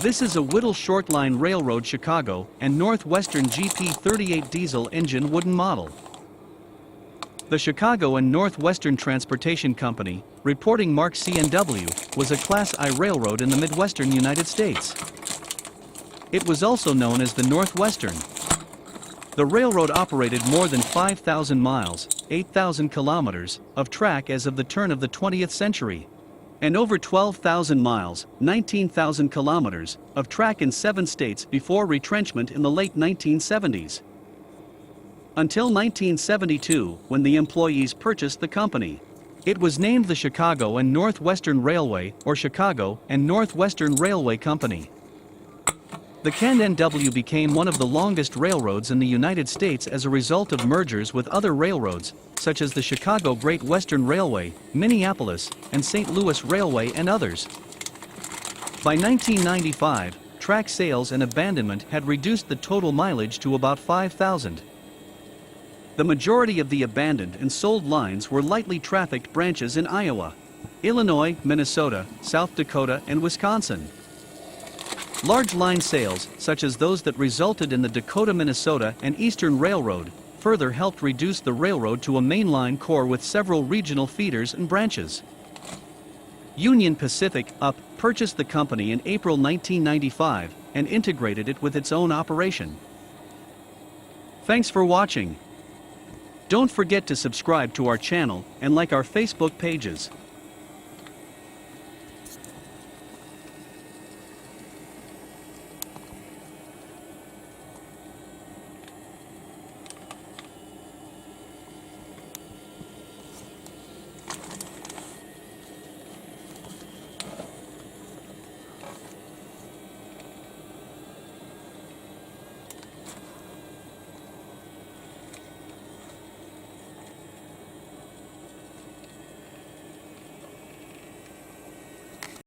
This is a Whittle Shortline Railroad Chicago and Northwestern GP-38 diesel engine wooden model. The Chicago and Northwestern Transportation Company, reporting mark CNW, was a Class I railroad in the Midwestern United States. It was also known as the Northwestern. The railroad operated more than 5,000 miles, 8,000 kilometers, of track as of the turn of the 20th century, and over 12,000 miles, 19,000 kilometers, of track in 7 states before retrenchment in the late 1970s. Until 1972, when the employees purchased the company. It was named the Chicago and Northwestern Railway, or Chicago and Northwestern Railway Company. The CN-NW became one of the longest railroads in the United States as a result of mergers with other railroads, such as the Chicago Great Western Railway, Minneapolis, and St. Louis Railway and others. By 1995, track sales and abandonment had reduced the total mileage to about 5,000. The majority of the abandoned and sold lines were lightly trafficked branches in Iowa, Illinois, Minnesota, South Dakota, and Wisconsin. Large line sales, such as those that resulted in the Dakota, Minnesota, and Eastern Railroad, further helped reduce the railroad to a mainline core with several regional feeders and branches. Union Pacific, UP, purchased the company in April 1995 and integrated it with its own operation. Thanks for watching. Don't forget to subscribe to our channel and like our Facebook pages.